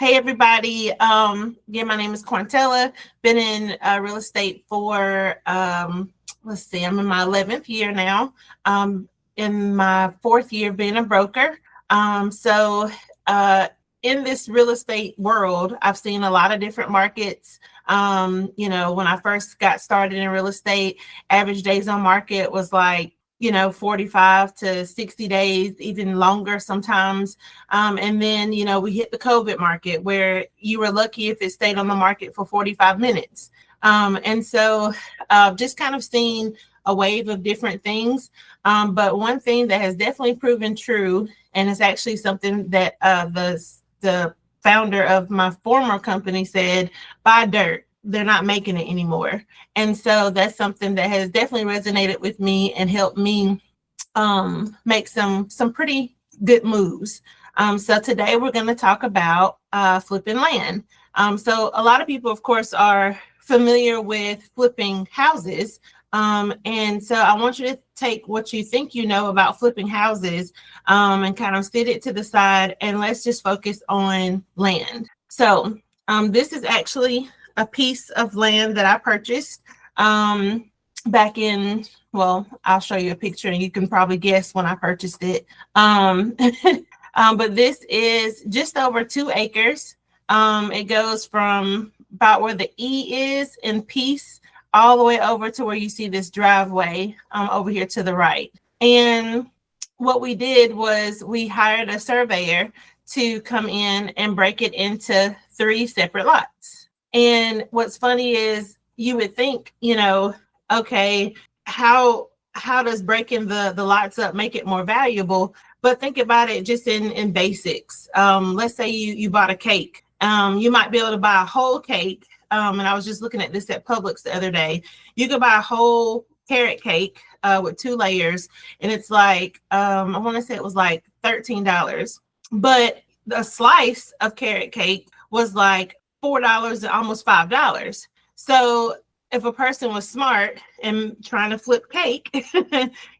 Hey everybody. Again, my name is Quantella. Been in real estate for let's see, I'm in my 11th year now. In my fourth year being a broker. So in this real estate world, I've seen a lot of different markets. When I first got started in real estate, average days on market was like 45 to 60 days, even longer sometimes. And then, we hit the COVID market where you were lucky if it stayed on the market for 45 minutes. And so just kind of seeing a wave of different things. But one thing that has definitely proven true, and it's actually something that the founder of my former company said, buy dirt. They're not making it anymore. And so that's something that has definitely resonated with me and helped me make some pretty good moves. So today we're going to talk about flipping land. So a lot of people, of course, are familiar with flipping houses. And so I want you to take what you think you know about flipping houses and kind of sit it to the side, and let's just focus on land. So this is actually a piece of land that I purchased back in, well, I'll show you a picture and you can probably guess when I purchased it. But this is just over 2 acres. It goes from about where the E is in Peace all the way over to where you see this driveway over here to the right. And what we did was we hired a surveyor to come in and break it into 3 separate lots. And what's funny is you would think, okay, how does breaking the lots up make it more valuable? But think about it just in basics. Let's say you bought a cake. You might be able to buy a whole cake. And I was just looking at this at Publix the other day. You could buy a whole carrot cake with 2 layers, and it's like, I want to say it was like $13. But the slice of carrot cake was like $4 and almost $5. So if a person was smart and trying to flip cake,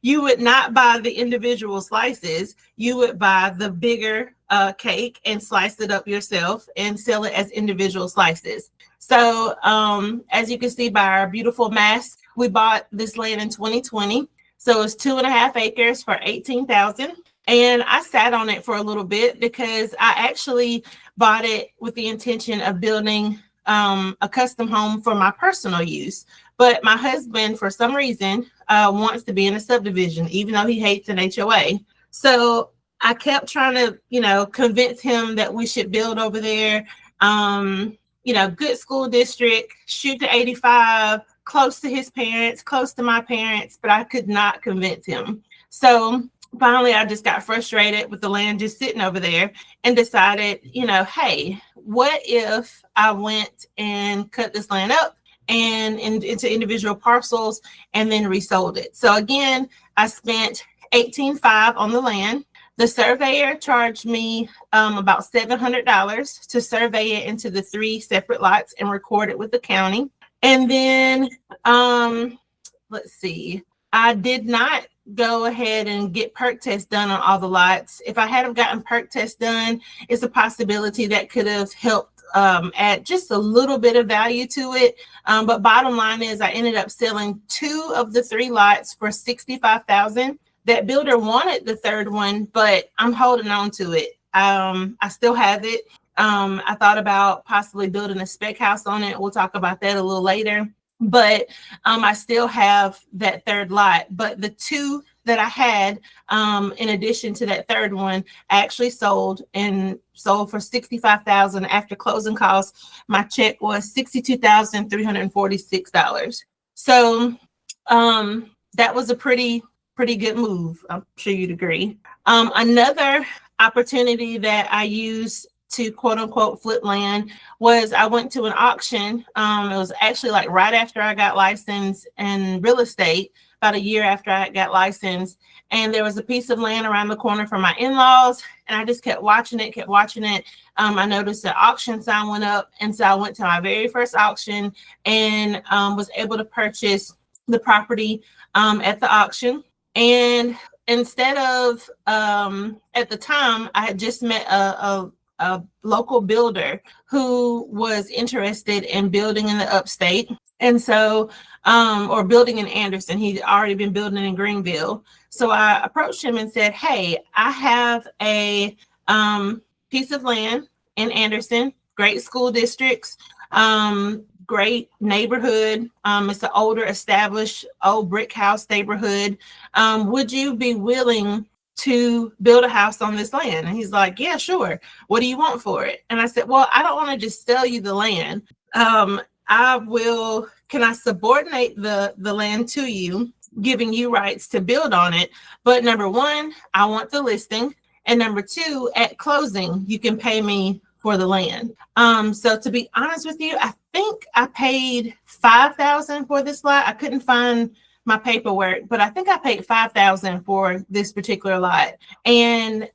you would not buy the individual slices. You would buy the bigger cake and slice it up yourself and sell it as individual slices. So as you can see by our beautiful mask, we bought this land in 2020. So it's 2.5 acres for $18,000. And I sat on it for a little bit because I actually bought it with the intention of building a custom home for my personal use. But my husband, for some reason, wants to be in a subdivision, even though he hates an HOA. So I kept trying to, convince him that we should build over there. Good school district, shoot to 85, close to his parents, close to my parents, but I could not convince him. So finally, I just got frustrated with the land just sitting over there and decided, hey, what if I went and cut this land up and into individual parcels and then resold it? So again, I spent $18,500 on the land. The surveyor charged me about $700 to survey it into the 3 separate lots and record it with the county. And then, let's see, I did not go ahead and get perk tests done on all the lots. If I hadn't gotten perk tests done, it's a possibility that could have helped add just a little bit of value to it. But bottom line is I ended up selling 2 of the 3 lots for $65,000. That builder wanted the 3rd one, but I'm holding on to it. I still have it. I thought about possibly building a spec house on it. We'll talk about that a little later. But I still have that 3rd lot. But the 2 that I had, in addition to that 3rd one, I actually sold for $65,000 after closing costs. My check was $62,346. So that was a pretty good move. I'm sure you'd agree. Another opportunity that I used to quote unquote flip land was I went to an auction. It was actually like right after I got licensed in real estate, about a year after I got licensed. And there was a piece of land around the corner from my in-laws. And I just kept watching it. I noticed the auction sign went up. And so I went to my very first auction and was able to purchase the property at the auction. And instead of, at the time, I had just met a a local builder who was interested in building in the upstate. And so, or building in Anderson. He'd already been building in Greenville. So I approached him and said, hey, I have a piece of land in Anderson, great school districts, great neighborhood. It's an older, established, old brick house neighborhood. Would you be willing to build a house on this land? And he's like, yeah, sure. What do you want for it? And I said, well, I don't want to just sell you the land. Can I subordinate the land to you, giving you rights to build on it? But number one, I want the listing. And number two, at closing, you can pay me for the land. So to be honest with you, I think I paid $5,000 for this lot. I couldn't find my paperwork, but I think I paid $5,000 for this particular lot. And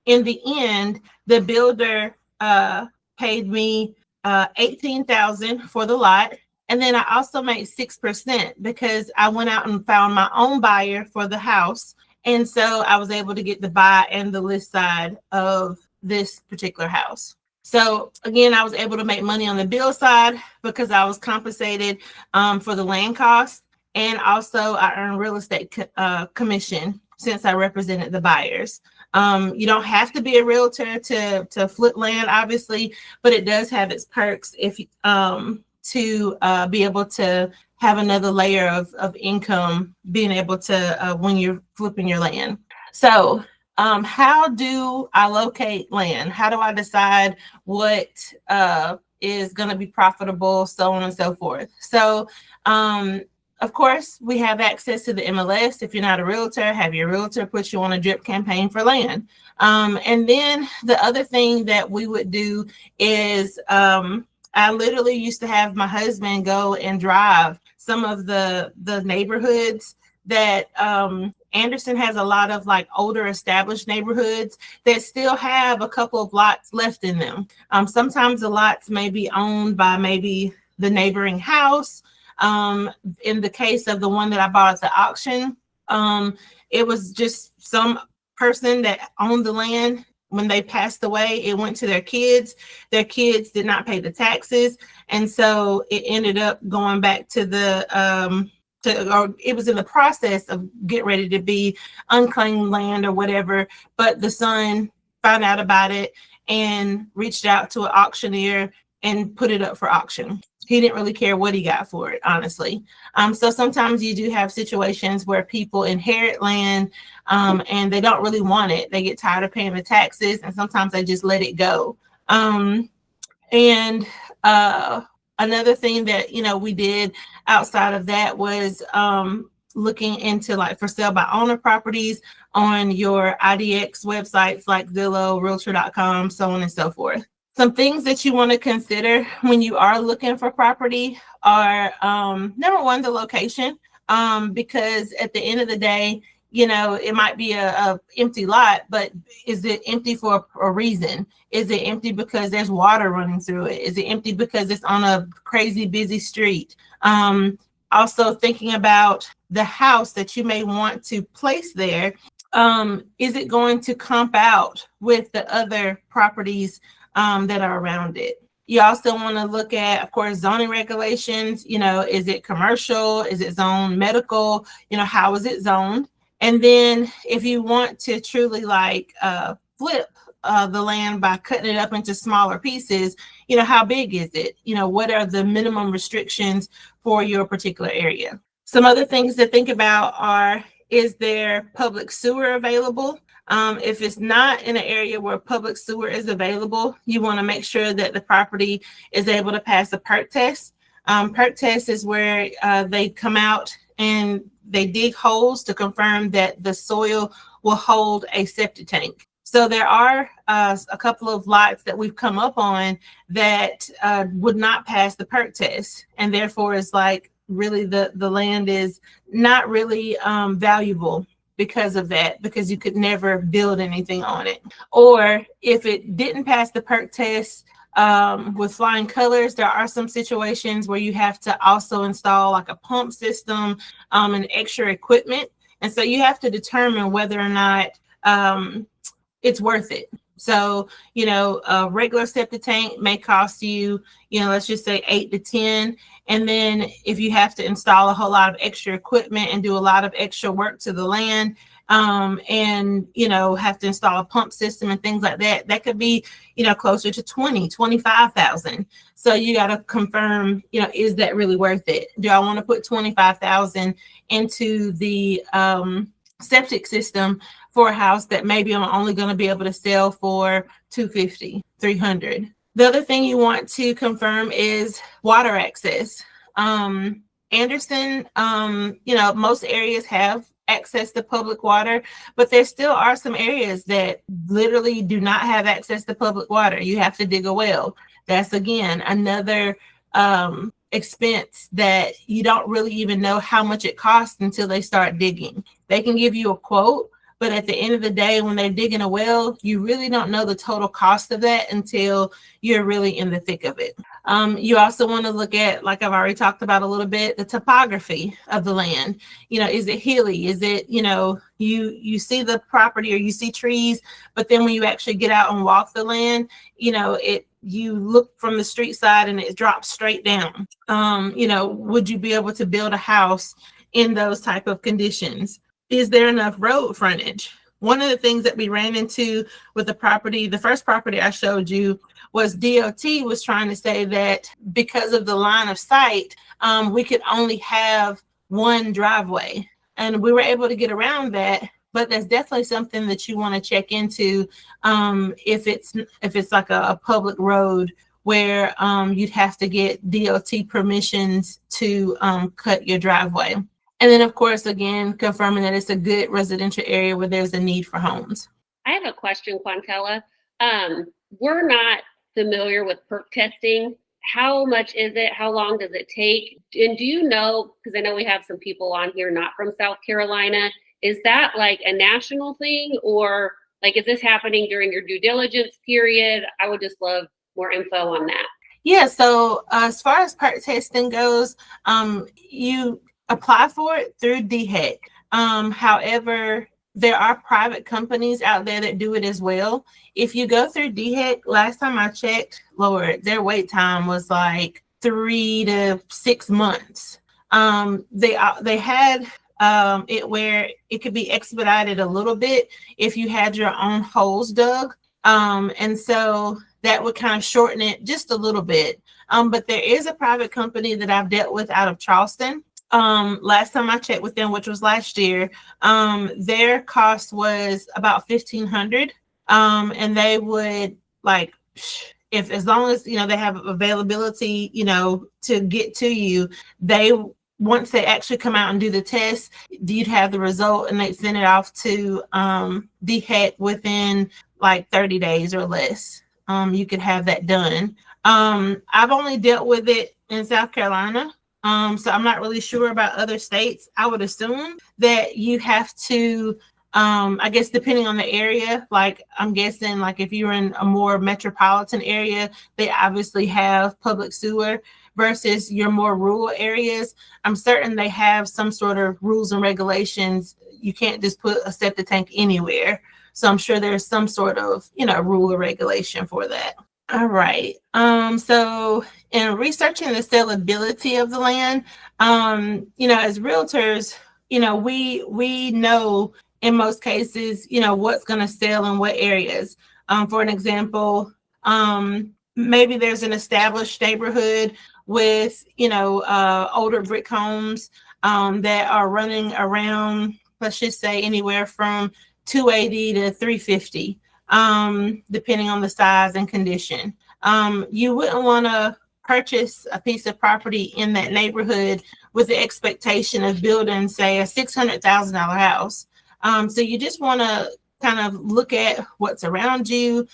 in the end, the builder paid me $18,000 for the lot. And then I also made 6% because I went out and found my own buyer for the house. And so I was able to get the buy and the list side of this particular house. So again, I was able to make money on the bill side because I was compensated for the land costs. And also I earned real estate commission since I represented the buyers. You don't have to be a realtor to flip land, obviously, but it does have its perks if to be able to have another layer of income, being able to when you're flipping your land. So how do I locate land? How do I decide what is going to be profitable, so on and so forth? So of course, we have access to the MLS. If you're not a realtor, have your realtor put you on a drip campaign for land. And then the other thing that we would do is I literally used to have my husband go and drive some of the neighborhoods that Anderson has a lot of like older established neighborhoods that still have a couple of lots left in them. Sometimes the lots may be owned by maybe the neighboring house. In the case of the one that I bought at the auction, it was just some person that owned the land. When they passed away, it went to their kids. Their kids did not pay the taxes. And so it ended up going back to or it was in the process of getting ready to be unclaimed land or whatever. But the son found out about it and reached out to an auctioneer and put it up for auction. He didn't really care what he got for it, honestly. So sometimes you do have situations where people inherit land and they don't really want it. They get tired of paying the taxes and sometimes they just let it go. And another thing that, we did outside of that was looking into like for sale by owner properties on your IDX websites like Zillow, Realtor.com, so on and so forth. Some things that you want to consider when you are looking for property are number one, the location, because at the end of the day, it might be a empty lot, but is it empty for a reason? Is it empty because there's water running through it? Is it empty because it's on a crazy busy street? Also thinking about the house that you may want to place there. Is it going to comp out with the other properties that are around it? You also want to look at, of course, zoning regulations. Is it commercial? Is it zoned medical? How is it zoned? And then if you want to truly flip the land by cutting it up into smaller pieces, how big is it? What are the minimum restrictions for your particular area? Some other things to think about are, is there public sewer available? If it's not in an area where public sewer is available, you want to make sure that the property is able to pass a perk test. Perk test is where they come out and they dig holes to confirm that the soil will hold a septic tank. So there are a couple of lots that we've come up on that would not pass the perk test, and therefore it's like really the land is not really valuable because of that, because you could never build anything on it. Or if it didn't pass the perk test with flying colors, there are some situations where you have to also install like a pump system and extra equipment. And so you have to determine whether or not it's worth it. So, a regular septic tank may cost you, let's just say 8 to 10. And then if you have to install a whole lot of extra equipment and do a lot of extra work to the land, and, have to install a pump system and things like that, that could be, closer to 25,000. So you got to confirm, is that really worth it? Do I want to put 25,000 into the septic system for a house that maybe I'm only going to be able to sell for 250, 300? The other thing you want to confirm is water access. Anderson, most areas have access to public water, but there still are some areas that literally do not have access to public water. You have to dig a well. That's, again, another expense that you don't really even know how much it costs until they start digging. They can give you a quote, but at the end of the day, when they're digging a well, you really don't know the total cost of that until you're really in the thick of it. You also want to look at, like I've already talked about a little bit, the topography of the land. Is it hilly? Is it, you see the property or you see trees, but then when you actually get out and walk the land, you look from the street side and it drops straight down. Would you be able to build a house in those type of conditions? Is there enough road frontage? One of the things that we ran into with the first property I showed you, was DOT was trying to say that because of the line of sight, we could only have one driveway. And we were able to get around that, but that's definitely something that you want to check into if it's like a public road where you'd have to get DOT permissions to cut your driveway. And then, of course, again, confirming that it's a good residential area where there's a need for homes. I have a question, Quantella. We're not familiar with perk testing. How much is it? How long does it take? And do you know, because I know we have some people on here not from South Carolina, is that like a national thing, or like is this happening during your due diligence period? I would just love more info on that. Yeah, so as far as perk testing goes, you apply for it through DHEC. However, there are private companies out there that do it as well. If you go through DHEC, last time I checked, Lord, their wait time was like 3 to 6 months. They had it where it could be expedited a little bit if you had your own holes dug. And so that would kind of shorten it just a little bit. But there is a private company that I've dealt with out of Charleston. Last time I checked with them, which was last year, their cost was about $1,500. And they would, like, if as long as they have availability, to get to you, once they actually come out and do the test, you'd have the result and they send it off to DHEC within like 30 days or less. You could have that done. I've only dealt with it in South Carolina. So I'm not really sure about other states. I would assume that you have to, I guess, depending on the area, like I'm guessing, like if you're in a more metropolitan area, they obviously have public sewer versus your more rural areas. I'm certain they have some sort of rules and regulations. You can't just put a septic tank anywhere. So I'm sure there's some sort of, rule or regulation for that. All right. So in researching the sellability of the land, as realtors, we know in most cases, what's going to sell in what areas. For an example, maybe there's an established neighborhood with, older brick homes that are running around, let's just say anywhere from 280 to 350. Depending on the size and condition. You wouldn't want to purchase a piece of property in that neighborhood with the expectation of building, say, a $600,000 house. So you just want to kind of look at what's around you,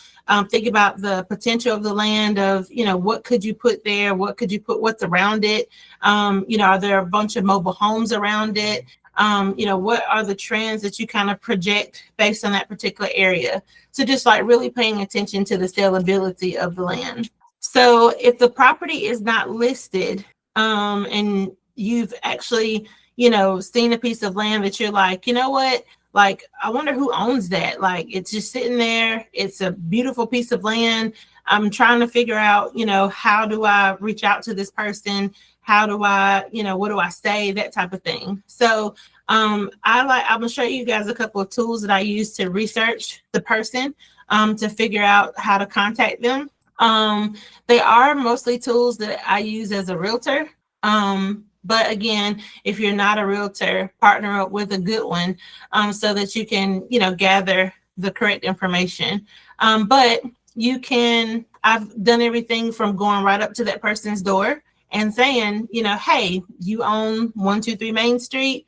think about the potential of the land of, what could you put there? What's around it? Are there a bunch of mobile homes around it? What are the trends that you kind of project based on that particular area? So just like really paying attention to the sellability of the land. So if the property is not listed, and you've actually, seen a piece of land that you're like, you know what, Like, I wonder who owns that. Like, it's just sitting there. It's a beautiful piece of land. I'm trying to figure out, how do I reach out to this person? How do I, what do I say? That type of thing. So I'm gonna show you guys a couple of tools that I use to research the person, to figure out how to contact them. They are mostly tools that I use as a realtor. But again, if you're not a realtor, partner up with a good one, so that you can, gather the correct information. But I've done everything from going right up to that person's door and saying, hey, you own 123 Main Street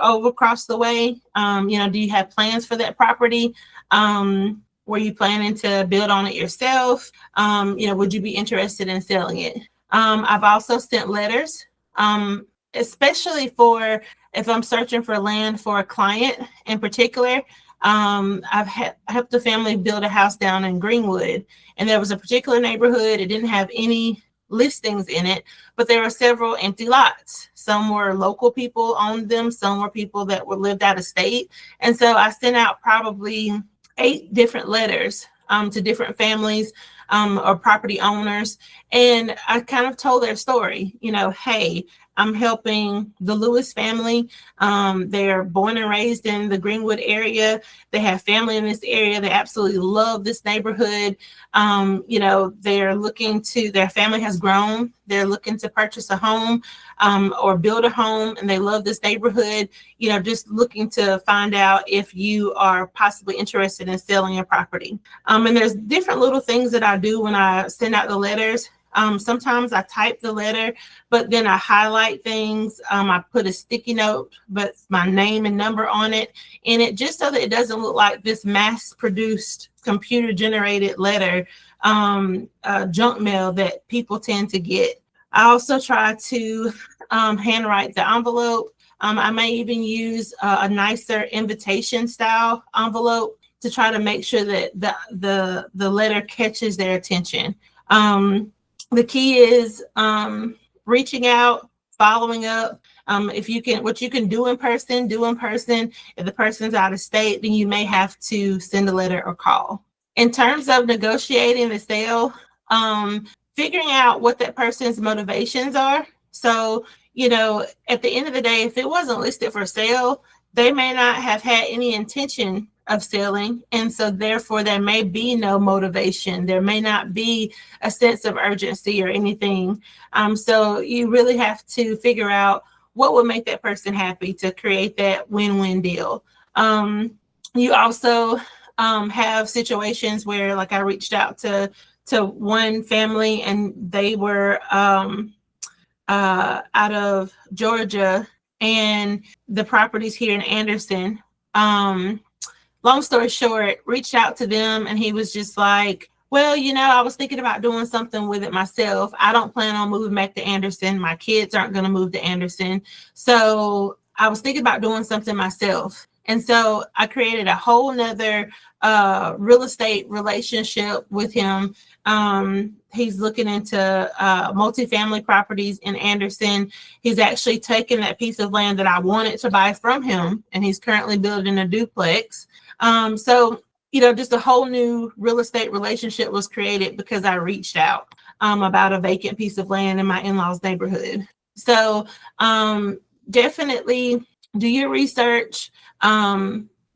over across the way. Do you have plans for that property? Were you planning to build on it yourself? Would you be interested in selling it? I've also sent letters, especially for if I'm searching for land for a client in particular. I've helped a family build a house down in Greenwood, and there was a particular neighborhood. It didn't have any listings in it, but there were several empty lots. Some were local people owned them. Some were people that were lived out of state. And so I sent out probably 8 different letters to different families or property owners. And I kind of told their story, hey, I'm helping the Lewis family. They're born and raised in the Greenwood area. They have family in this area. They absolutely love this neighborhood. Their family has grown. They're looking to purchase a home or build a home, and they love this neighborhood. Just looking to find out if you are possibly interested in selling your property. And there's different little things that I do when I send out the letters. Sometimes I type the letter, but then I highlight things. I put a sticky note, but my name and number on it, in it, just so that it doesn't look like this mass-produced, computer-generated letter, junk mail that people tend to get. I also try to handwrite the envelope. I may even use a nicer invitation-style envelope to try to make sure that the letter catches their attention. The key is reaching out, following up. If you can, what you can do in person, do in person. If the person's out of state, then you may have to send a letter or call. In terms of negotiating the sale, figuring out what that person's motivations are. So, at the end of the day, if it wasn't listed for sale, they may not have had any intention of selling. And so therefore there may be no motivation. There may not be a sense of urgency or anything. So you really have to figure out what would make that person happy to create that win-win deal. You also have situations where, like, I reached out to one family, and they were out of Georgia, and the property's here in Anderson. Long story short, reached out to them, and he was just like, well, I was thinking about doing something with it myself. I don't plan on moving back to Anderson. My kids aren't going to move to Anderson. So I was thinking about doing something myself. And so I created a whole nother real estate relationship with him. He's looking into multifamily properties in Anderson. He's actually taken that piece of land that I wanted to buy from him, and he's currently building a duplex. So, just a whole new real estate relationship was created because I reached out about a vacant piece of land in my in-laws' neighborhood. So definitely do your research,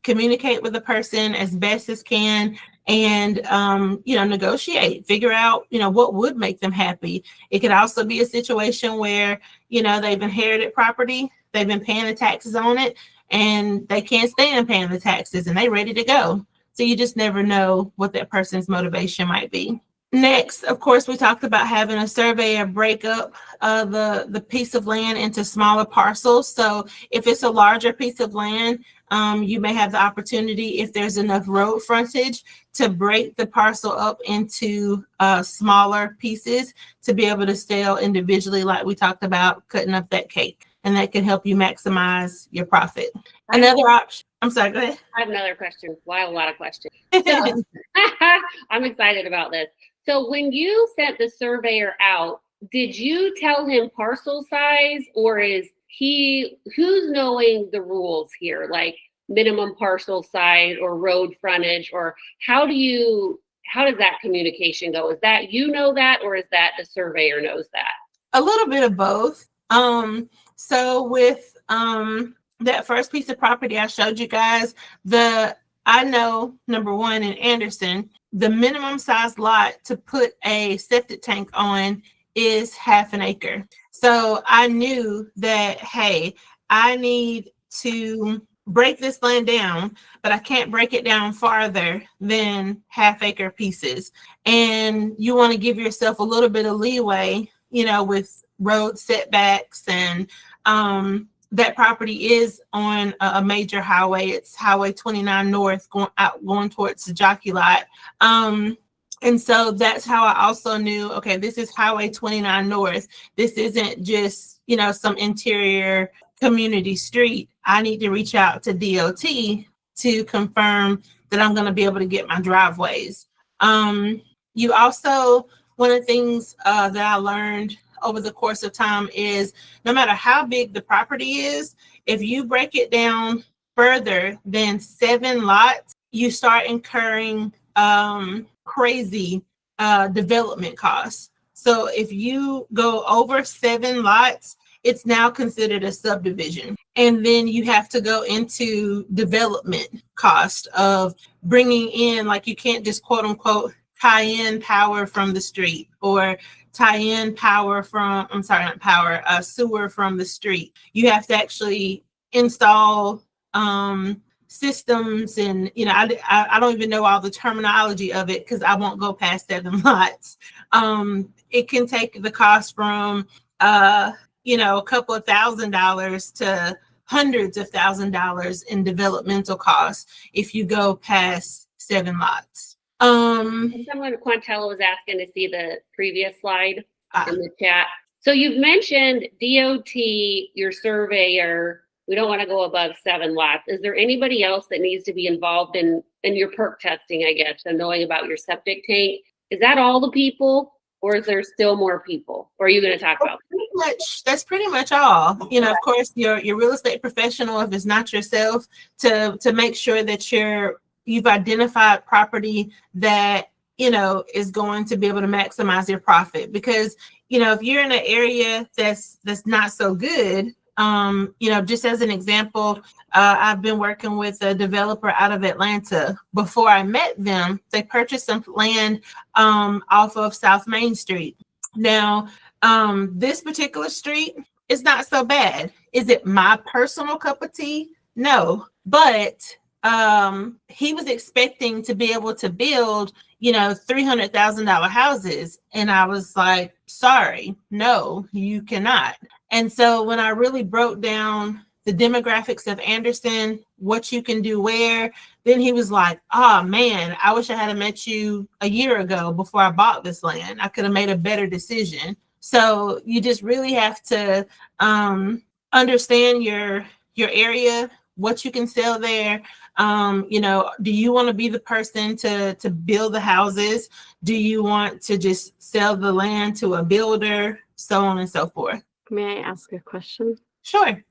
communicate with the person as best as can, and negotiate, figure out what would make them happy. It could also be a situation where they've inherited property, they've been paying the taxes on it, and they can't stand paying the taxes, and they're ready to go. So you just never know what that person's motivation might be. Next, of course, we talked about having a surveyor break up the piece of land into smaller parcels. So if it's a larger piece of land, you may have the opportunity, if there's enough road frontage, to break the parcel up into smaller pieces to be able to sell individually, like we talked about, cutting up that cake. And that can help you maximize your profit. Another option. I'm sorry, go ahead. I have another question. Well, I have a lot of questions. So, I'm excited about this. So when you sent the surveyor out, did you tell him parcel size, or is who's knowing the rules here? Like, minimum parcel size or road frontage, or how does that communication go? Is that you know that, or is that the surveyor knows that? A little bit of both. So with that first piece of property I showed you guys, I know, number one, in Anderson, the minimum size lot to put a septic tank on is 1/2 acre. So I knew that, hey, I need to break this land down, but I can't break it down farther than 1/2 acre pieces. And you want to give yourself a little bit of leeway, with road setbacks, and that property is on a major highway. It's Highway 29 North going towards the Jockey Lot. And so that's how I also knew, okay, this is Highway 29 North. This isn't just, some interior community street. I need to reach out to DOT to confirm that I'm going to be able to get my driveways. You also, one of the things that I learned over the course of time is no matter how big the property is, if you break it down further than 7 lots, you start incurring crazy development costs. So if you go over 7 lots, it's now considered a subdivision. And then you have to go into development cost of bringing in, like, you can't just quote unquote tie in power from the street, or tie in power from, I'm sorry, not power, sewer from the street. You have to actually install systems, and I don't even know all the terminology of it because I won't go past 7 lots. It can take the cost from a couple of $1,000s to hundreds of $1,000s in developmental costs if you go past 7 lots. Someone, Quantella, was asking to see the previous slide in the chat. So you've mentioned DOT, your surveyor. We don't want to go above 7 lots. Is there anybody else that needs to be involved in your perk testing, I guess, and knowing about your septic tank? Is that all the people, or is there still more people? Or are you going to talk about that's pretty much all. Of course, your real estate professional, if it's not yourself, to make sure that you've identified property that is going to be able to maximize your profit. Because if you're in an area that's not so good, just as an example, I've been working with a developer out of Atlanta. Before I met them, they purchased some land off of South Main Street. Now, this particular street is not so bad. Is it my personal cup of tea? No, but he was expecting to be able to build, $300,000 houses. And I was like, sorry, no, you cannot. And so when I really broke down the demographics of Anderson, what you can do where, then he was like, oh man, I wish I had met you a year ago before I bought this land. I could have made a better decision. So you just really have to understand your area, what you can sell there. Do you want to be the person to build the houses? Do you want to just sell the land to a builder? So on and so forth. May I ask a question? Sure.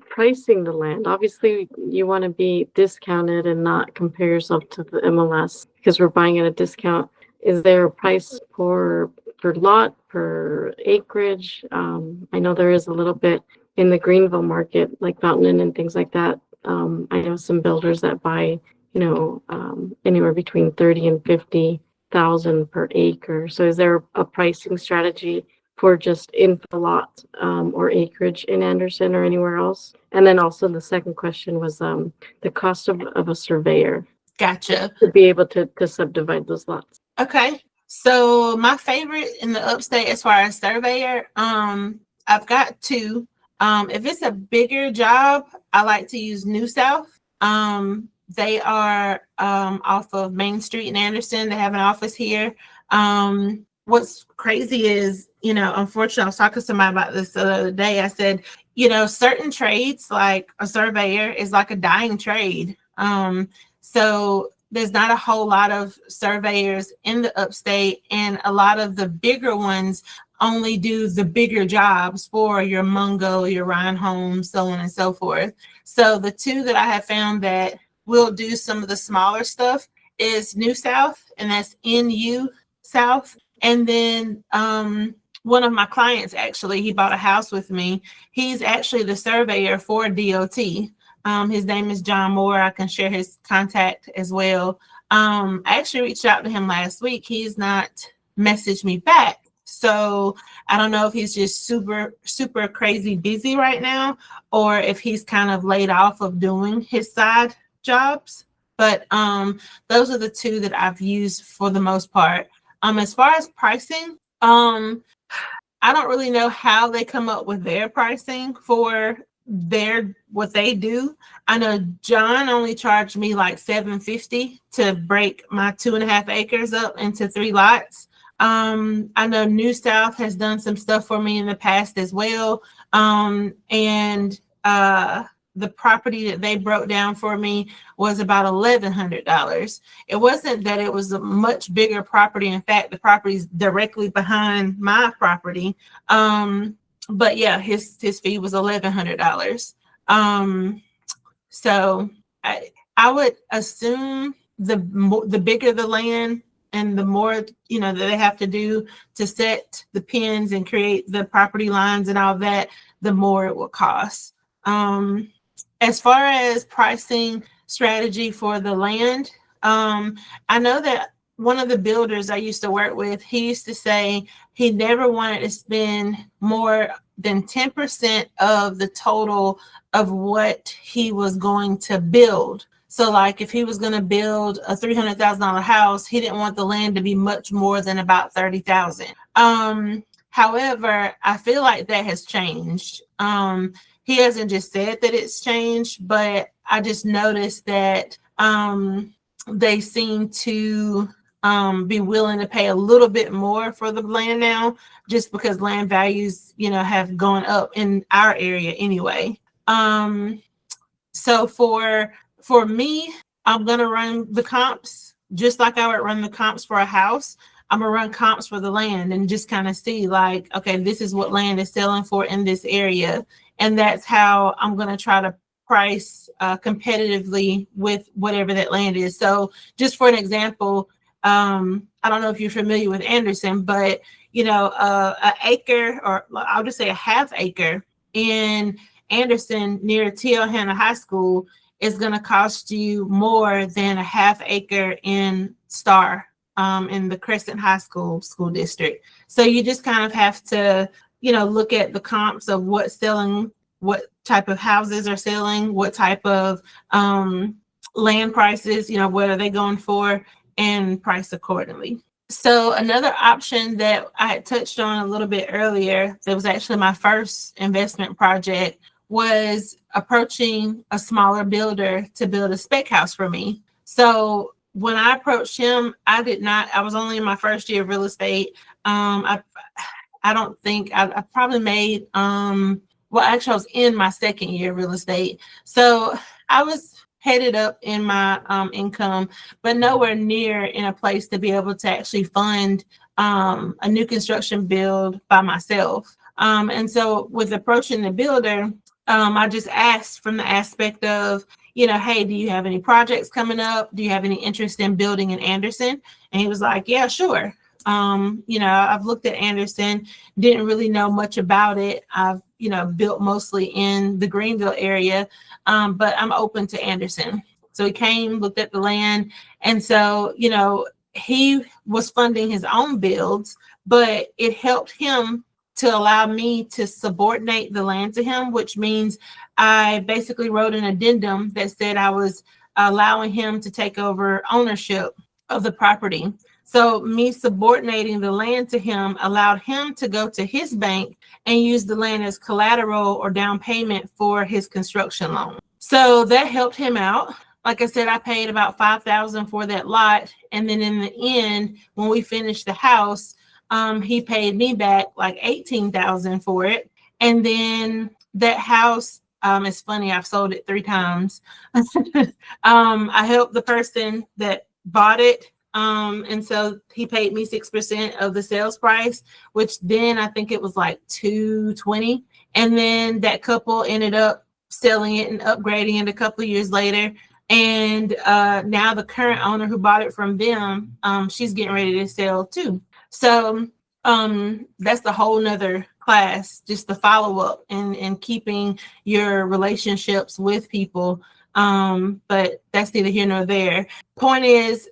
Pricing the land. Obviously, you want to be discounted and not compare yourself to the MLS because we're buying at a discount. Is there a price per lot, per acreage? I know there is a little bit in the Greenville market, like Fountain Inn and things like that. I know some builders that buy, anywhere between 30 and 50,000 per acre. So is there a pricing strategy for just infill lot or acreage in Anderson or anywhere else? And then also the second question was the cost of a surveyor. Gotcha. To be able to subdivide those lots. Okay. So my favorite in the upstate as far as surveyor, I've got 2. If it's a bigger job, I like to use New South. They are off of Main Street in Anderson. They have an office here. What's crazy is, unfortunately, I was talking to somebody about this the other day. I said, certain trades, like a surveyor, is like a dying trade. So there's not a whole lot of surveyors in the upstate, and a lot of the bigger ones only do the bigger jobs for your Mungo, your Ryan Homes, so on and so forth. So the two that I have found that will do some of the smaller stuff is New South, and that's NU South. And then one of my clients, actually, he bought a house with me. He's actually the surveyor for DOT. His name is John Moore. I can share his contact as well. I actually reached out to him last week. He's not messaged me back. So I don't know if he's just super, super crazy busy right now, or if he's kind of laid off of doing his side jobs. But those are the two that I've used for the most part. As far as pricing, I don't really know how they come up with their pricing for what they do. I know John only charged me like $750 to break my 2.5 acres up into 3 lots. I know New South has done some stuff for me in the past as well. And the property that they broke down for me was about $1,100. It wasn't that it was a much bigger property. In fact, the property's directly behind my property. But yeah, his fee was $1,100. So I would assume the bigger the land and the more, that they have to do to set the pins and create the property lines and all that, the more it will cost. As far as pricing strategy for the land, I know that one of the builders I used to work with, he used to say he never wanted to spend more than 10% of the total of what he was going to build. So like if he was going to build a $300,000 house, he didn't want the land to be much more than about $30,000. However, I feel like that has changed. He hasn't just said that it's changed, but I just noticed that they seem to be willing to pay a little bit more for the land now, just because land values, have gone up in our area anyway. So for me, I'm going to run the comps just like I would run the comps for a house. I'm going to run comps for the land and just kind of see like, okay, this is what land is selling for in this area. And that's how I'm going to try to price competitively with whatever that land is. So just for an example, I don't know if you're familiar with Anderson, but an acre, or I'll just say a half acre in Anderson near T.L. Hanna High School is going to cost you more than a half acre in Star, in the Crescent High School district. So you just kind of have to, look at the comps of what's selling, what type of houses are selling, what type of land prices, what are they going for, and price accordingly. So another option that I had touched on a little bit earlier, that was actually my first investment project, was approaching a smaller builder to build a spec house for me. So when I approached him, I was only in my first year of real estate. I don't think I probably made, actually I was in my second year of real estate. So I was headed up in my income, but nowhere near in a place to be able to actually fund a new construction build by myself. And so with approaching the builder, I just asked from the aspect of, hey, do you have any projects coming up? Do you have any interest in building in Anderson? And he was like, yeah, sure. I've looked at Anderson, didn't really know much about it. I've, built mostly in the Greenville area, but I'm open to Anderson. So he came, looked at the land. And so, he was funding his own builds, but it helped him to allow me to subordinate the land to him, which means I basically wrote an addendum that said I was allowing him to take over ownership of the property. So me subordinating the land to him allowed him to go to his bank and use the land as collateral or down payment for his construction loan. So that helped him out. Like I said, I paid about $5,000 for that lot. And then in the end, when we finished the house, he paid me back like $18,000 for it. And then that house, it's funny, I've sold it 3 times. I helped the person that bought it And so he paid me 6% of the sales price, which then I think it was like $220. And then that couple ended up selling it and upgrading it a couple of years later. And now the current owner who bought it from them, she's getting ready to sell too. So that's the whole nother class, just the follow-up and keeping your relationships with people. But that's neither here nor there. Point is,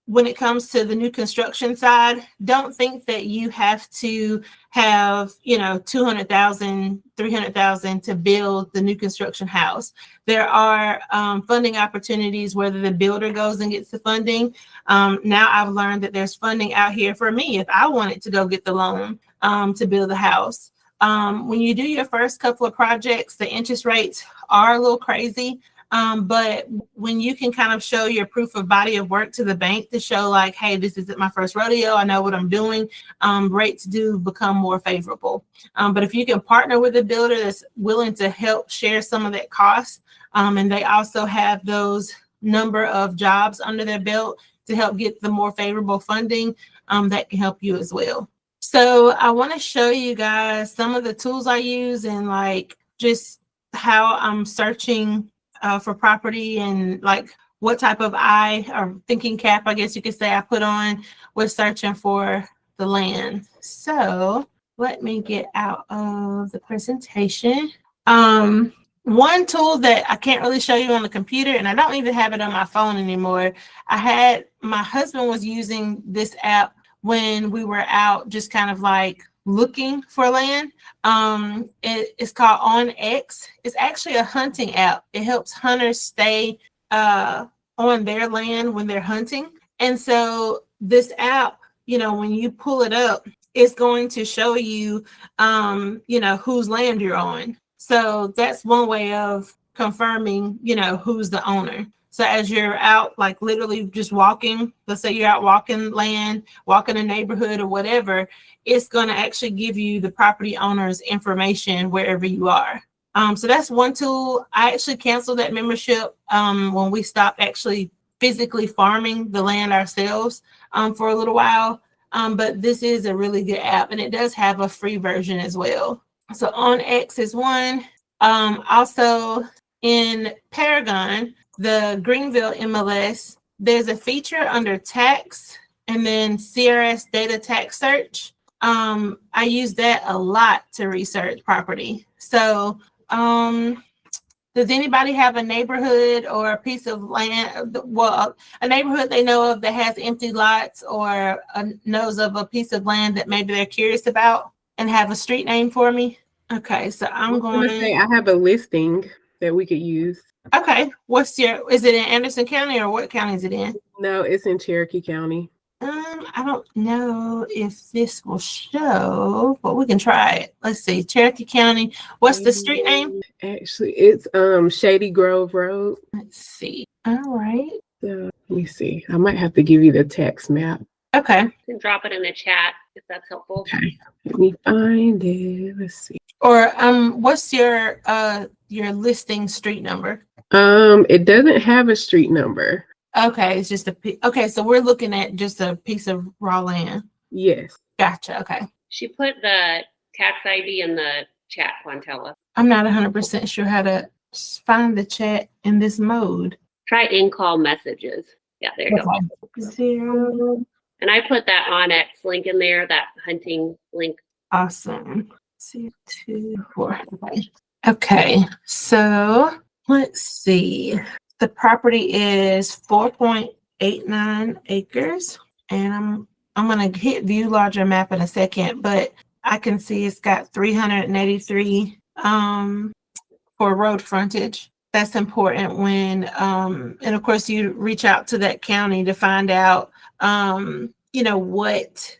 when it comes to the new construction side, don't think that you have to have, $200,000, $300,000 to build the new construction house. There are funding opportunities, whether the builder goes and gets the funding. Now I've learned that there's funding out here for me if I wanted to go get the loan to build the house. When you do your first couple of projects, the interest rates are a little crazy. But when you can kind of show your proof of body of work to the bank to show like, hey, this isn't my first rodeo, I know what I'm doing, rates do become more favorable. But if you can partner with a builder that's willing to help share some of that cost, and they also have those number of jobs under their belt to help get the more favorable funding, that can help you as well. So I want to show you guys some of the tools I use and like just how I'm searching for property and like what type of eye or thinking cap, I guess you could say, I put on with searching for the land. So let me get out of the presentation. One tool that I can't really show you on the computer, and I don't even have it on my phone anymore. My husband was using this app when we were out just kind of like looking for land. It's called OnX. It's actually a hunting app. It helps hunters stay on their land when they're hunting. And so this app, when you pull it up, it's going to show you, whose land you're on. So that's one way of confirming, who's the owner. So as you're out, like literally just walking, let's say you're out walking land, walking a neighborhood or whatever, it's going to actually give you the property owner's information wherever you are. So that's one tool. I actually canceled that membership when we stopped actually physically farming the land ourselves for a little while. But this is a really good app, and it does have a free version as well. So OnX is one. Also in Paragon, the Greenville MLS, there's a feature under tax and then CRS data tax search. I use that a lot to research property. So does anybody have a neighborhood or a piece of land, well, a neighborhood they know of that has empty lots, or knows of a piece of land that maybe they're curious about and have a street name for me? Okay, so I'm going to say I have a listing that we could use. Okay, is it in Anderson County or what county is it in? No, it's in Cherokee County. I don't know if this will show, but we can try it. Let's see, Cherokee County. What's the street name? Actually, it's Shady Grove Road. Let's see. All right. Let me see. I might have to give you the text map. Okay. You can drop it in the chat if that's helpful. Okay. Let me find it. Let's see. Or what's your listing street number? It doesn't have a street number. Okay, it's just okay, so we're looking at just a piece of raw land. Yes. Gotcha. Okay. She put the tax ID in the chat, Quantella. I'm not 100% sure how to find the chat in this mode. Try in-call messages. Yeah, there you go. 0. And I put that OnX link in there, that hunting link. Awesome. 2, 4. Okay, so let's see. The property is 4.89 acres, and I'm gonna hit view larger map in a second, but I can see it's got 383 for road frontage. That's important when and of course you reach out to that county to find out what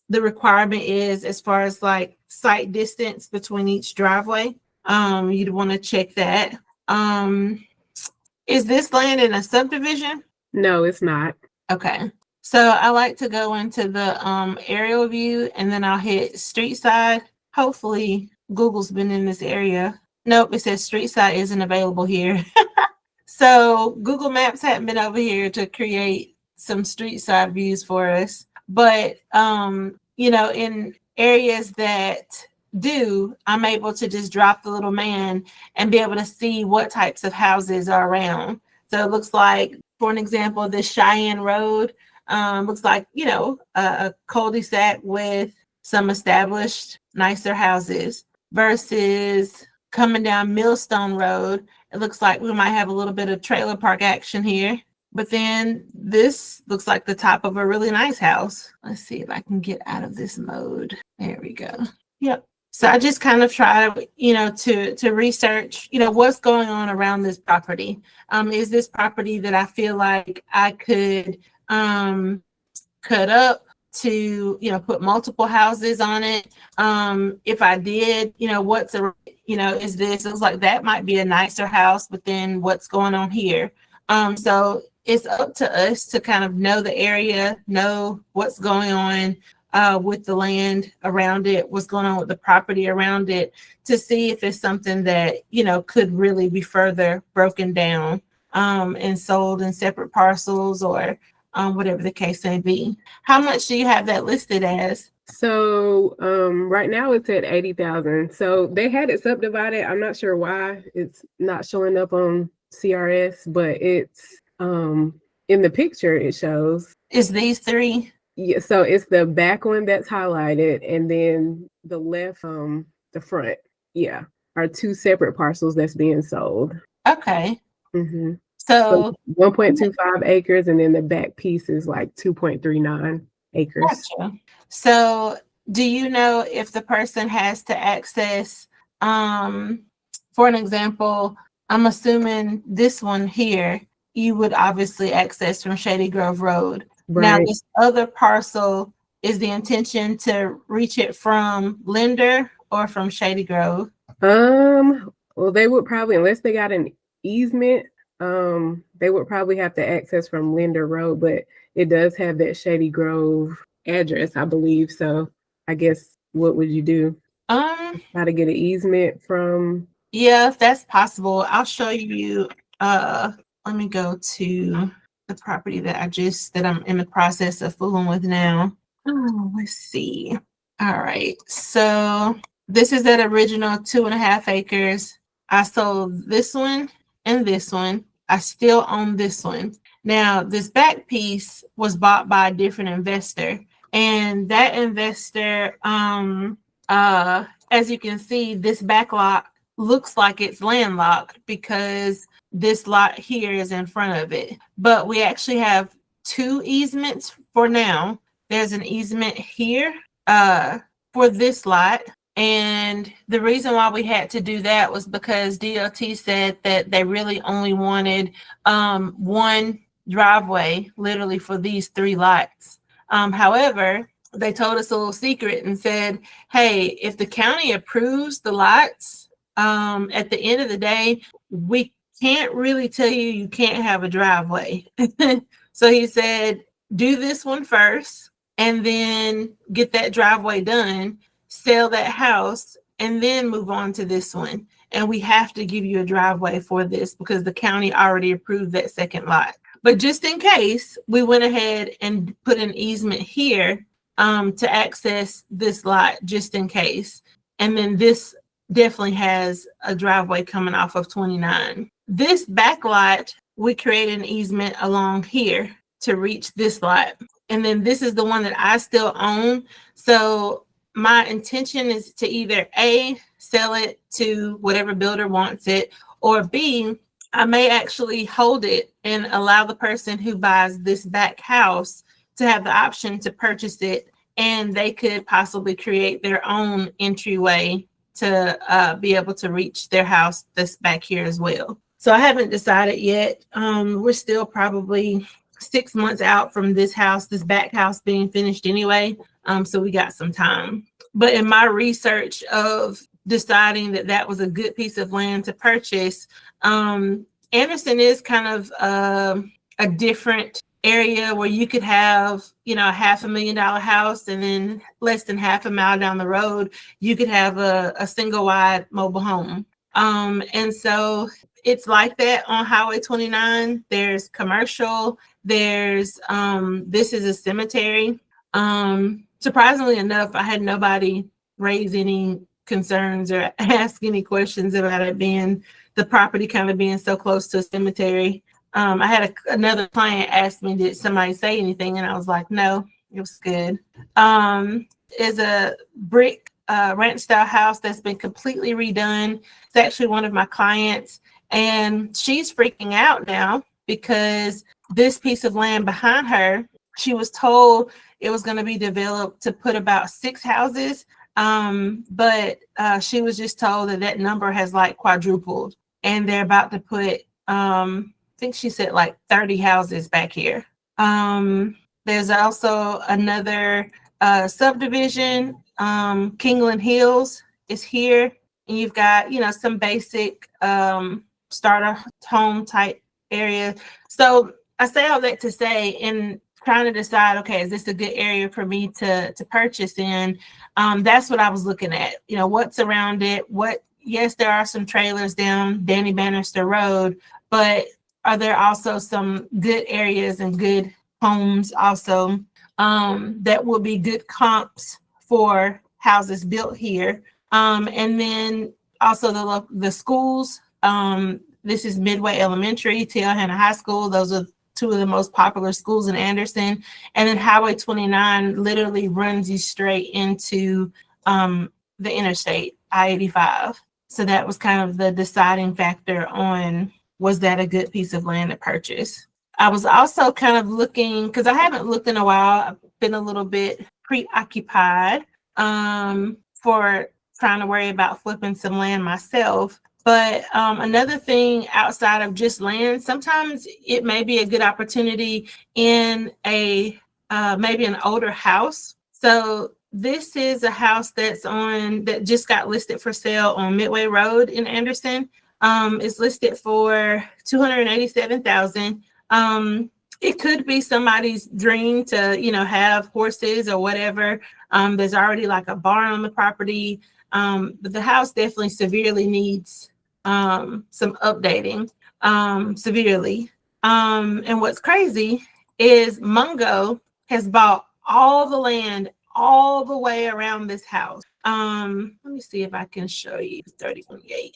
the requirement is as far as like site distance between each driveway. You'd want to check that. Is this land in a subdivision? No, it's not. Okay. So I like to go into the aerial view, and then I'll hit street side. Hopefully Google's been in this area. Nope, it says street side isn't available here. So Google Maps hadn't been over here to create some street side views for us. But in areas that I'm able to just drop the little man and be able to see what types of houses are around. So it looks like, for an example, this Cheyenne Road looks like, a cul-de-sac with some established, nicer houses versus coming down Millstone Road. It looks like we might have a little bit of trailer park action here. But then this looks like the top of a really nice house. Let's see if I can get out of this mode. There we go. Yep. So I just kind of try to research, what's going on around this property. Is this property that I feel like I could cut up to, put multiple houses on it? If I did, is this, it looks like that might be a nicer house, but then what's going on here? So it's up to us to kind of know the area, know what's going on with the land around it, what's going on with the property around it, to see if it's something that, could really be further broken down and sold in separate parcels or whatever the case may be. How much do you have that listed as? So right now it's at 80,000. So they had it subdivided. I'm not sure why it's not showing up on CRS, but it's in the picture it shows. Is these three? Yeah, so it's the back one that's highlighted, and then the left, the front, are two separate parcels that's being sold. Okay. Mm-hmm. So 1.25 acres, and then the back piece is like 2.39 acres. gotcha. So do you know if the person has to access, for an example, I'm assuming this one here, you would obviously access from Shady Grove Road. Right. Now, this other parcel, is the intention to reach it from Linder or from Shady Grove? Well, they would probably, unless they got an easement, they would probably have to access from Linder Road, but it does have that Shady Grove address, I believe. So I guess what would you do? Try to get an easement from? Yeah, if that's possible. I'll show you. Let me go to the property that I'm in the process of fooling with now. Oh, let's see. All right. So this is that original 2.5 acres. I sold this one and this one. I still own this one. Now, this back piece was bought by a different investor. And that investor, as you can see, this back lot looks like it's landlocked because this lot here is in front of it. But we actually have 2 easements for now. There's an easement here for this lot. And the reason why we had to do that was because DOT said that they really only wanted one driveway, literally, for these 3 lots. However, they told us a little secret and said, hey, if the county approves the lots, at the end of the day, we can't really tell you can't have a driveway. So he said, do this one first and then get that driveway done, sell that house, and then move on to this one. And we have to give you a driveway for this because the county already approved that second lot. But just in case, we went ahead and put an easement here to access this lot, just in case. And then this definitely has a driveway coming off of 29. This back lot, we created an easement along here to reach this lot. And then this is the one that I still own. So my intention is to either A, sell it to whatever builder wants it, or B, I may actually hold it and allow the person who buys this back house to have the option to purchase it, and they could possibly create their own entryway to be able to reach their house that's back here as well. So I haven't decided yet. We're still probably 6 months out from this back house being finished anyway. So we got some time. But in my research of deciding that that was a good piece of land to purchase, Anderson is kind of a different area where you could have, a $500,000 house, and then less than half a mile down the road, you could have a single wide mobile home. And so it's like that on Highway 29. There's commercial, There's this is a cemetery. Surprisingly enough, I had nobody raise any concerns or ask any questions about it being the property kind of being so close to a cemetery. I had another client ask me, did somebody say anything? And I was like, no, it was good. Is a brick ranch style house that's been completely redone. It's actually one of my clients, and she's freaking out now because this piece of land behind her, she was told it was going to be developed to put about 6 houses. But she was just told that number has like quadrupled, and they're about to put, I think she said like 30 houses back here. There's also another subdivision, Kingland Hills is here, and you've got, some basic starter home type area. So I say all that to say, in trying to decide, okay, is this a good area for me to purchase in? That's what I was looking at. What's around it? Yes, there are some trailers down Danny Bannister Road, but are there also some good areas and good homes also that will be good comps for houses built here? And then also the schools. This is Midway Elementary, T.L. Hanna High School. Those are 2 of the most popular schools in Anderson. And then Highway 29 literally runs you straight into the interstate, I-85. So that was kind of the deciding factor on, was that a good piece of land to purchase? I was also kind of looking, because I haven't looked in a while. I've been a little bit preoccupied for trying to worry about flipping some land myself. But another thing outside of just land, sometimes it may be a good opportunity in maybe an older house. So this is a house that just got listed for sale on Midway Road in Anderson. It's listed for $287,000. It could be somebody's dream to, have horses or whatever. There's already like a barn on the property, but the house definitely severely needs some updating, severely. And what's crazy is Mungo has bought all the land all the way around this house. Let me see if I can show you 3028.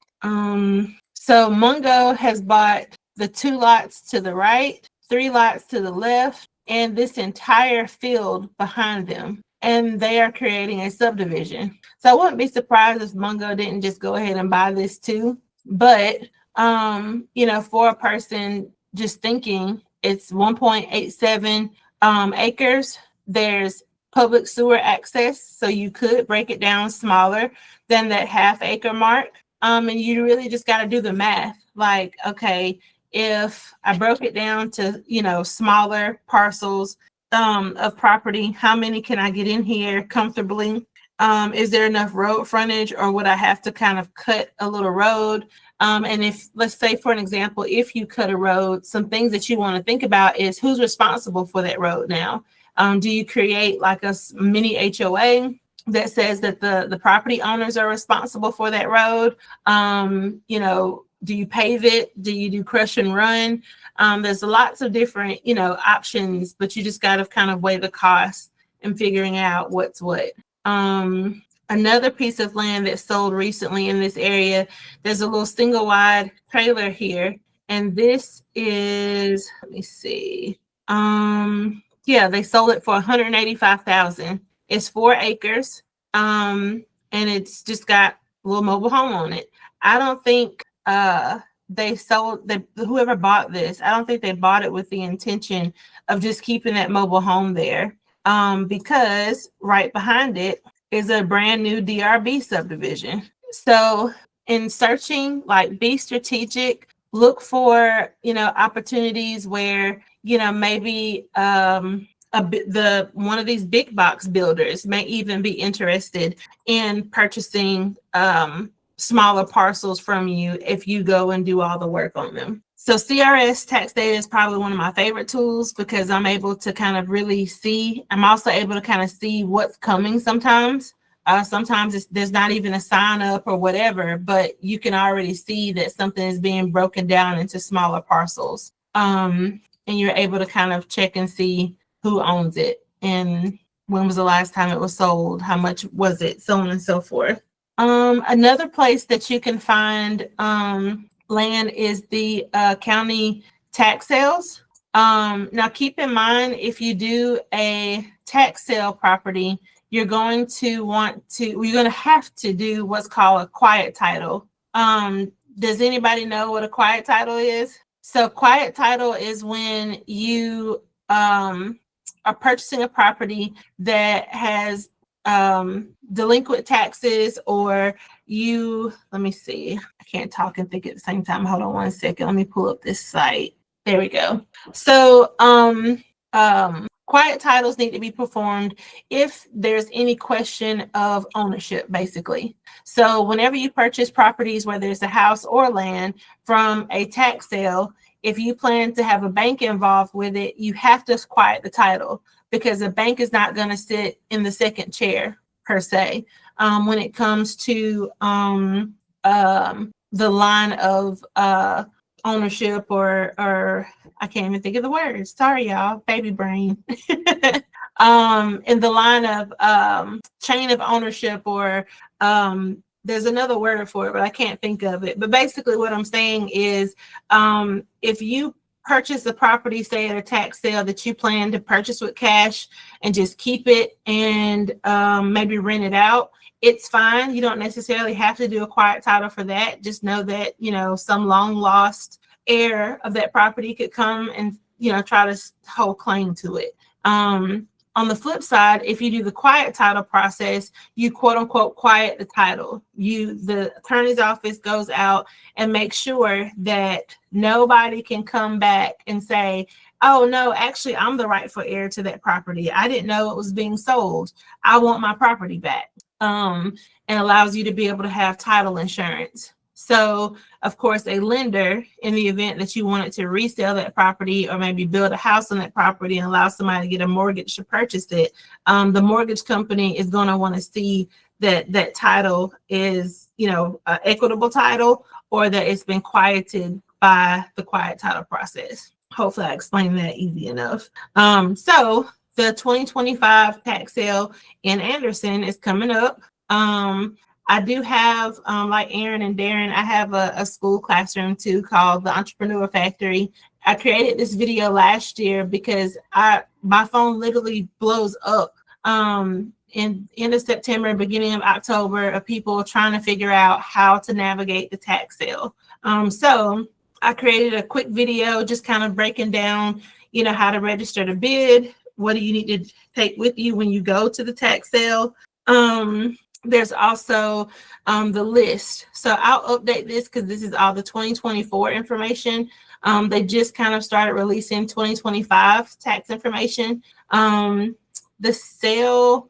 So Mungo has bought the 2 lots to the right, 3 lots to the left, and this entire field behind them. And they are creating a subdivision. So I wouldn't be surprised if Mungo didn't just go ahead and buy this too. But, for a person just thinking, it's 1.87 acres. There's public sewer access, so you could break it down smaller than that half-acre mark. And you really just got to do the math. Like, okay, if I broke it down to, smaller parcels of property, how many can I get in here comfortably? Is there enough road frontage, or would I have to kind of cut a little road? And if, let's say, for an example, if you cut a road, some things that you want to think about is who's responsible for that road now. Do you create like a mini HOA that says that the property owners are responsible for that road? Do you pave it? Do you do crush and run? There's lots of different, options, but you just got to kind of weigh the cost and figuring out what's what. Another piece of land that sold recently in this area, there's a little single wide trailer here. And this is, let me see. They sold it for $185,000. It's 4 acres. And it's just got a little mobile home on it. I don't think whoever bought this, I don't think they bought it with the intention of just keeping that mobile home there. Because right behind it is a brand new DRB subdivision. So in searching, like, be strategic, look for, opportunities where, maybe one of these big box builders may even be interested in purchasing smaller parcels from you if you go and do all the work on them. So CRS tax data is probably one of my favorite tools because I'm able to kind of really see. I'm also able to kind of see what's coming sometimes. Sometimes there's not even a sign up or whatever, but you can already see that something is being broken down into smaller parcels. and you're able to kind of check and see who owns it and when was the last time it was sold, how much was it, so on and so forth. Another place that you can find land is the county tax sales. Now keep in mind, if you do a tax sale property, you're going to have to do what's called a quiet title. Does anybody know what a quiet title is? So quiet title is when you are purchasing a property that has delinquent taxes, or let me see, I can't talk and think at the same time. Hold on one second. Let me pull up this site. There we go. So quiet titles need to be performed if there's any question of ownership, basically. So whenever you purchase properties, whether it's a house or land from a tax sale, if you plan to have a bank involved with it, you have to quiet the title, because the bank is not going to sit in the second chair per se when it comes to the line of ownership or I can't even think of the words. Sorry, y'all, baby brain. In the line of chain of ownership, or there's another word for it, but I can't think of it. But basically what I'm saying is if you purchase a property, say at a tax sale, that you plan to purchase with cash and just keep it and maybe rent it out, it's fine. You don't necessarily have to do a quiet title for that. Just know that, some long lost heir of that property could come and, try to hold claim to it. On the flip side, if you do the quiet title process, you quote unquote quiet the title. The attorney's office goes out and makes sure that nobody can come back and say, oh no, actually I'm the rightful heir to that property. I didn't know it was being sold. I want my property back. And allows you to be able to have title insurance. So of course, a lender, in the event that you wanted to resell that property or maybe build a house on that property and allow somebody to get a mortgage to purchase it, the mortgage company is going to want to see that title is, an equitable title, or that it's been quieted by the quiet title process. Hopefully I explained that easy enough. So the 2025 tax sale in Anderson is coming up. I do have, like Aaron and Darren, I have a school classroom too called the Entrepreneur Factory. I created this video last year because my phone literally blows up in end of September, beginning of October, of people trying to figure out how to navigate the tax sale. So I created a quick video just kind of breaking down, how to register to bid. What do you need to take with you when you go to the tax sale? There's also the list. So I'll update this because this is all the 2024 information. They just kind of started releasing 2025 tax information. The sale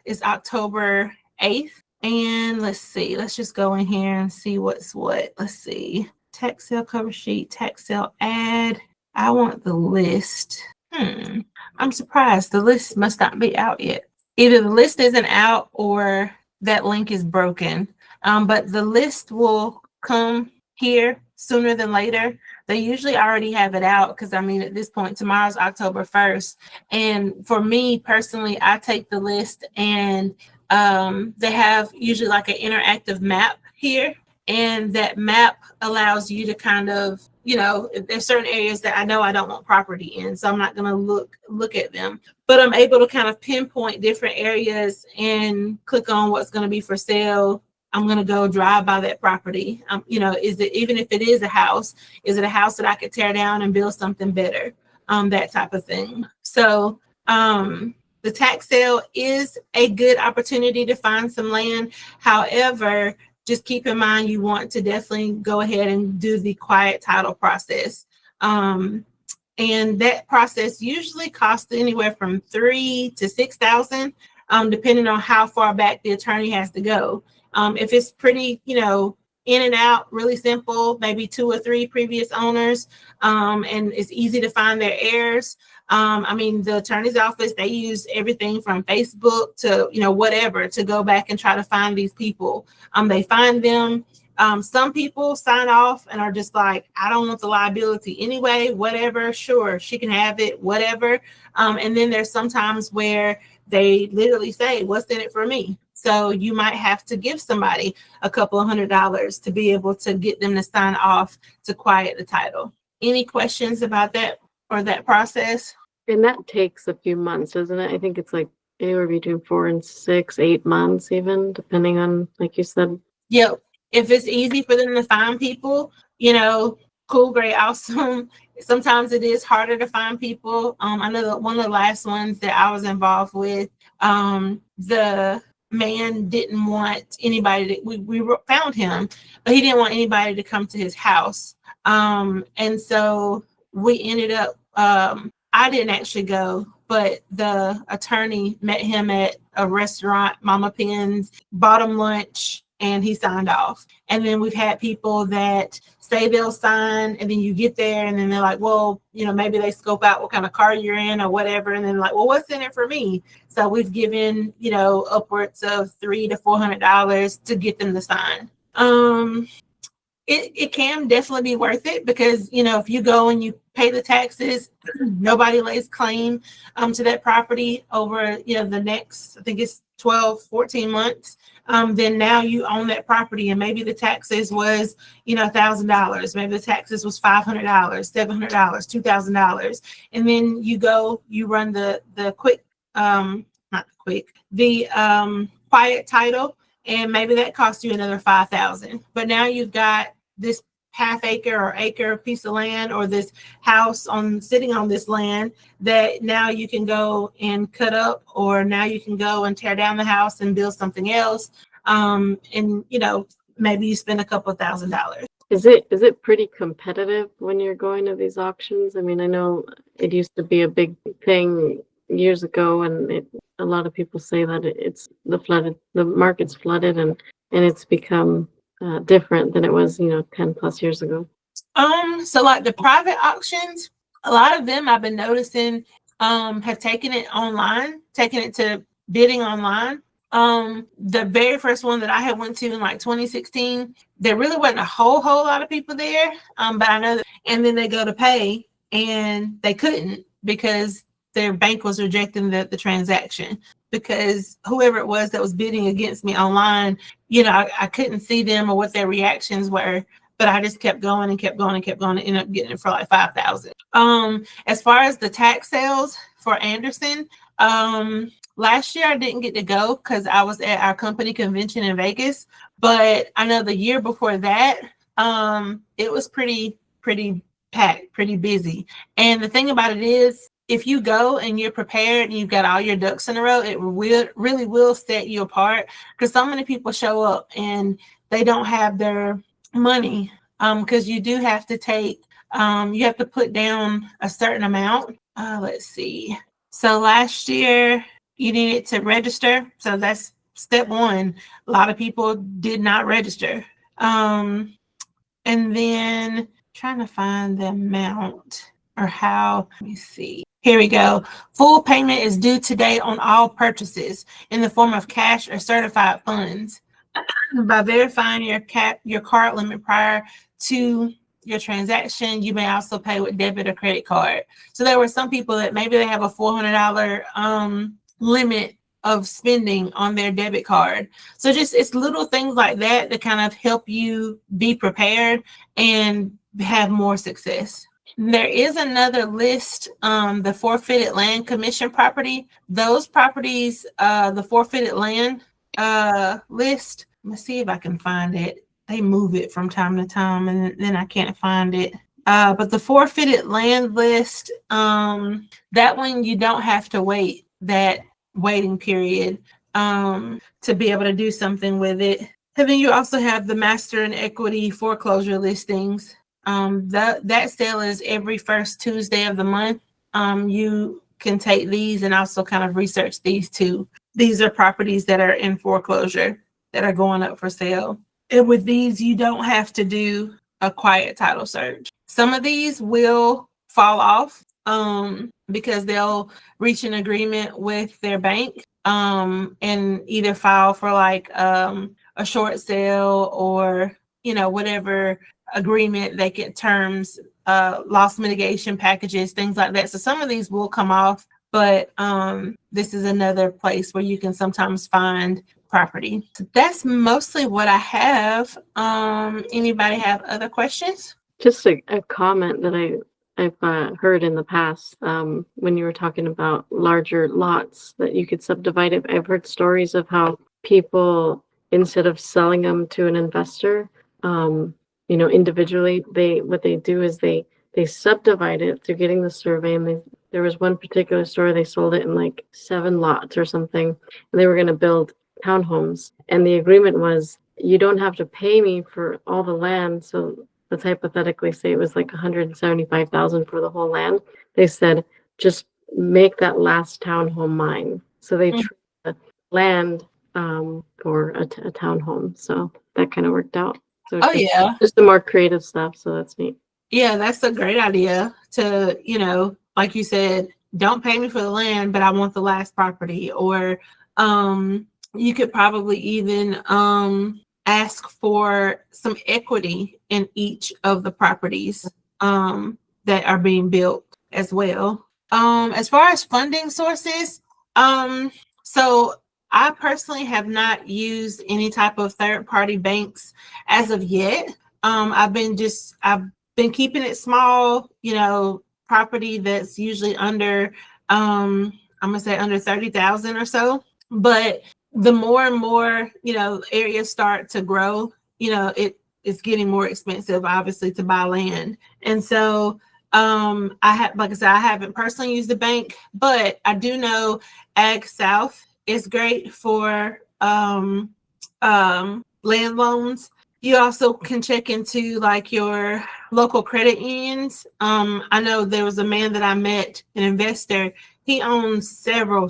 is October 8th. And let's see, let's just go in here and see what's what. Let's see, tax sale cover sheet, tax sale ad. I want the list. I'm surprised. The list must not be out yet. Either the list isn't out or that link is broken. But the list will come here sooner than later. They usually already have it out because, at this point, tomorrow's October 1st. And for me personally, I take the list and they have usually like an interactive map here. And that map allows you to kind of, there's certain areas that I know I don't want property in, so I'm not going to look at them. But I'm able to kind of pinpoint different areas and click on what's going to be for sale. I'm going to go drive by that property. Is it, even if it is a house, is it a house that I could tear down and build something better? That type of thing. So the tax sale is a good opportunity to find some land. However, just keep in mind, you want to definitely go ahead and do the quiet title process. And that process usually costs anywhere from $3,000 to $6,000, depending on how far back the attorney has to go. If it's pretty, in and out, really simple, maybe 2 or 3 previous owners, and it's easy to find their heirs. The attorney's office, they use everything from Facebook to, whatever, to go back and try to find these people. They find them. Some people sign off and are just like, I don't want the liability anyway, whatever, sure, she can have it, whatever. And then there's sometimes where they literally say, what's in it for me? So you might have to give somebody a couple of $100 to be able to get them to sign off to quiet the title. Any questions about that or that process? And that takes a few months, doesn't it? I think it's like anywhere between 4 and 6, 8 months, even depending on, like you said. Yep. If it's easy for them to find people, cool, great, awesome. Sometimes it is harder to find people. I know that one of the last ones that I was involved with, the man didn't want anybody to, we found him, but he didn't want anybody to come to his house. And so we ended up, I didn't actually go, but the attorney met him at a restaurant, Mama Penn's, bought him lunch, and he signed off. And then we've had people that say they'll sign, and then you get there and then they're like, well, maybe they scope out what kind of car you're in or whatever. And then like, well, what's in it for me? So we've given, upwards of $300 to $400 to get them to sign. It can definitely be worth it because, if you go and you pay the taxes, nobody lays claim to that property over, the next, I think it's 12, 14 months. Then now you own that property and maybe the taxes was, $1,000. Maybe the taxes was $500, $700, $2,000. And then you go, you run the quiet title, and maybe that costs you another $5,000. But now you've got this half acre or acre piece of land or this house sitting on this land that now you can go and cut up, or now you can go and tear down the house and build something else. And maybe you spend a couple of $1,000s. Is it pretty competitive when you're going to these auctions? I mean, I know it used to be a big thing years ago, and a lot of people say that the market's flooded, and it's become different than it was, 10 plus years ago. So like the private auctions, a lot of them I've been noticing have taken it to bidding online. The very first one that I had went to in like 2016, there really wasn't a whole lot of people there. But I know that, and then they go to pay and they couldn't because their bank was rejecting the transaction, because whoever it was that was bidding against me online, I couldn't see them or what their reactions were, but I just kept going and kept going and kept going and ended up getting it for like $5,000. As far as the tax sales for Anderson, last year I didn't get to go because I was at our company convention in Vegas, but I know the year before that, it was pretty packed, pretty busy. And the thing about it is, if you go and you're prepared and you've got all your ducks in a row, it really will set you apart, because so many people show up and they don't have their money, because you do have to you have to put down a certain amount. Let's see. So last year you needed to register. So that's step one. A lot of people did not register. And then trying to find the amount or how, let me see. Here we go. Full payment is due today on all purchases in the form of cash or certified funds. By verifying your card limit prior to your transaction, you may also pay with debit or credit card. So there were some people that maybe they have a $400 limit of spending on their debit card. So just it's little things like that that kind of help you be prepared and have more success. There is another list, the forfeited land commission property. Those properties, the forfeited land list, let's see if I can find it. They move it from time to time and then I can't find it. But the forfeited land list, that one you don't have to wait that waiting period to be able to do something with it. And then you also have the master and equity foreclosure listings. That sale is every first Tuesday of the month. You can take these and also kind of research these too. These are properties that are in foreclosure that are going up for sale. And with these, you don't have to do a quiet title search. Some of these will fall off because they'll reach an agreement with their bank and either file for like a short sale or whatever agreement they get terms, loss mitigation packages, things like that. So some of these will come off, but this is another place where you can sometimes find property. So that's mostly what I have. Anybody have other questions? Just a comment that I've heard in the past, when you were talking about larger lots that you could subdivide it. I've heard stories of how people, instead of selling them to an investor, individually, what they do is they subdivide it through getting the survey. And there was one particular story, they sold it in like 7 lots or something, and they were going to build townhomes. And the agreement was, you don't have to pay me for all the land. So let's hypothetically say it was like $175,000 for the whole land. They said, just make that last townhome mine. So they traded the land for a townhome. So that kind of worked out. So just the more creative stuff. So that's neat. Yeah, that's a great idea to, like you said, don't pay me for the land, but I want the last property. Or you could probably even ask for some equity in each of the properties that are being built as well. As far as funding sources, so I personally have not used any type of third-party banks as of yet. I've been keeping it small, property that's usually under, I'm gonna say under 30,000 or so. But the more and more, areas start to grow, it's getting more expensive, obviously, to buy land. And so like I said, I haven't personally used the bank, but I do know Ag South is great for land loans. You also can check into like your local credit unions. I know there was a man that I met, an investor. He owns several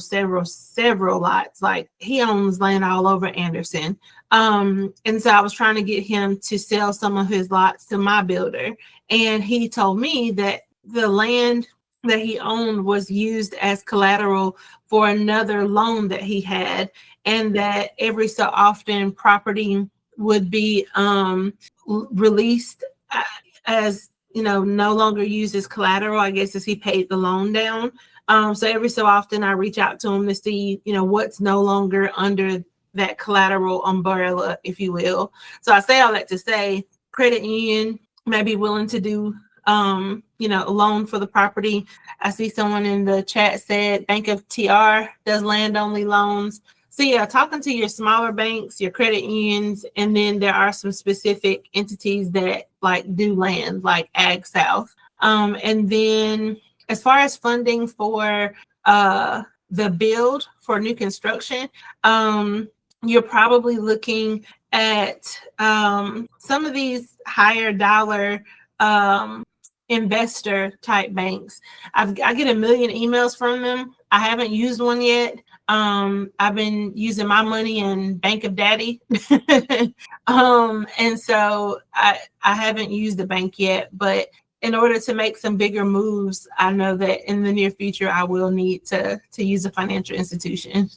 lots. Like he owns land all over Anderson. And so I was trying to get him to sell some of his lots to my builder. And he told me that the land that he owned was used as collateral for another loan that he had, and that every so often property would be released as, no longer used as collateral, I guess, as he paid the loan down. So every so often I reach out to him to see, what's no longer under that collateral umbrella, if you will. So I say all that to say credit union may be willing to do, a loan for the property. I see someone in the chat said Bank of TR does land only loans. So yeah, talking to your smaller banks, your credit unions, and then there are some specific entities that like do land, like Ag South. And then as far as funding for the build for new construction, you're probably looking at some of these higher dollar investor type banks. I get a million emails from them. I haven't used one yet. I've been using my money in Bank of Daddy. And so I haven't used the bank yet, but in order to make some bigger moves, I know that in the near future, I will need to use a financial institution.